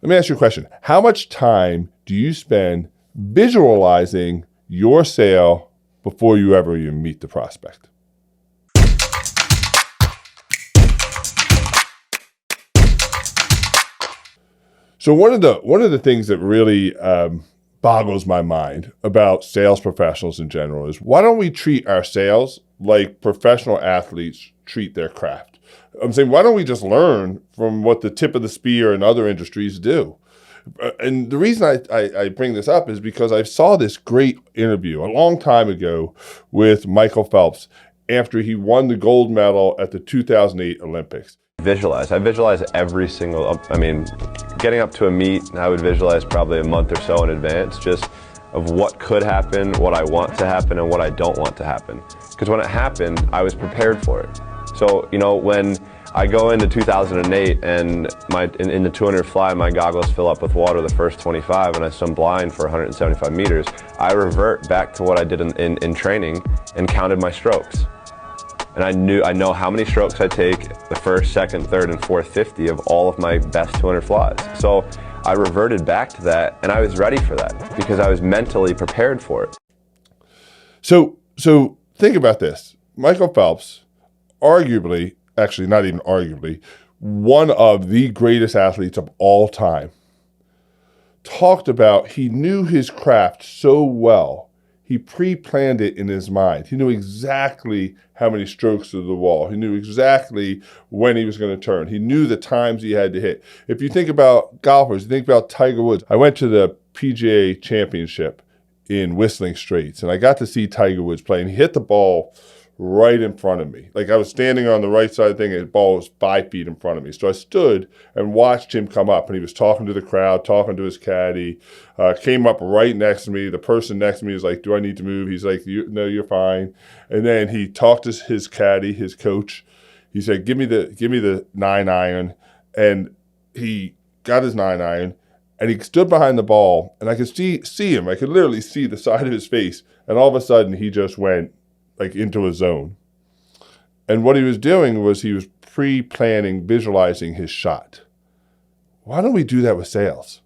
Let me ask you a question. How much time do you spend visualizing your sale before you ever even meet the prospect? So one of the things that really boggles my mind about sales professionals in general is, why don't we treat our sales like professional athletes treat their craft? I'm saying, why don't we just learn from what the tip of the spear in other industries do? And the reason I bring this up is because I saw this great interview a long time ago with Michael Phelps after he won the gold medal at the 2008 Olympics. I visualize every single, getting up to a meet, I would visualize probably a month or so in advance, just of what could happen, what I want to happen, and what I don't want to happen. Because when it happened, I was prepared for it. So, when I go into 2008 and in the 200 fly, my goggles fill up with water the first 25 and I swim blind for 175 meters, I revert back to what I did in training and counted my strokes. And I know how many strokes I take the first, second, third, and fourth 50 of all of my best 200 flies. So I reverted back to that, and I was ready for that because I was mentally prepared for it. So think about this. Michael Phelps, arguably, actually not even arguably, one of the greatest athletes of all time, talked about he knew his craft so well. He pre-planned it in his mind. He knew exactly how many strokes to the wall. He knew exactly when he was going to turn. He knew the times he had to hit. If you think about golfers, you think about Tiger Woods. I went to the PGA Championship in Whistling Straits, and I got to see Tiger Woods play, and he hit the ball right in front of me. Like, I was standing on the right side of the thing, and the ball was 5 feet in front of me. So I stood and watched him come up, and he was talking to the crowd, talking to his caddy, came up right next to me. The person next to me was like, "Do I need to move?" He's like, "No, you're fine." And then he talked to his caddy, his coach. He said, give me the 9-iron. And he got his 9-iron, and he stood behind the ball, and I could see him. I could literally see the side of his face. And all of a sudden, he just went like into a zone. And what he was doing was he was pre-planning, visualizing his shot. Why don't we do that with sales?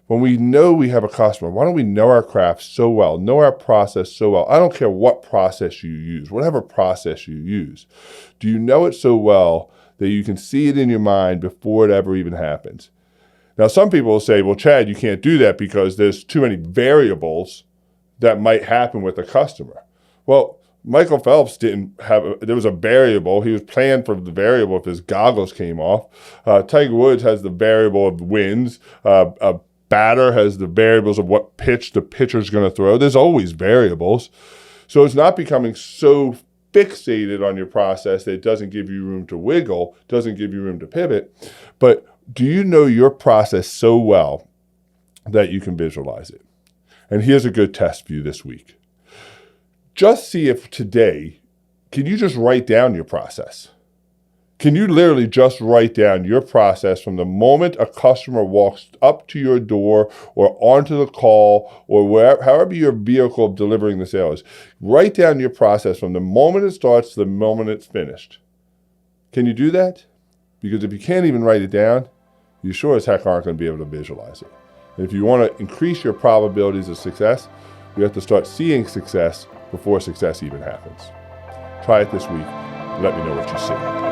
When we know we have a customer, why don't we know our craft so well, know our process so well? I don't care what process you use, whatever process you use. Do you know it so well that you can see it in your mind before it ever even happens? Now, some people will say, well, Chad, you can't do that because there's too many variables that might happen with a customer. Well, Michael Phelps there was a variable. He was planned for the variable if his goggles came off. Tiger Woods has the variable of winds. A batter has the variables of what pitch the pitcher's going to throw. There's always variables. So it's not becoming so fixated on your process that it doesn't give you room to wiggle, doesn't give you room to pivot. But do you know your process so well that you can visualize it? And here's a good test for you this week. Just see if today, can you just write down your process? Can you literally just write down your process from the moment a customer walks up to your door or onto the call or wherever, however your vehicle of delivering the sale is? Write down your process from the moment it starts to the moment it's finished. Can you do that? Because if you can't even write it down, you sure as heck aren't going to be able to visualize it. And if you want to increase your probabilities of success, you have to start seeing success before success even happens. Try it this week. Let me know what you see.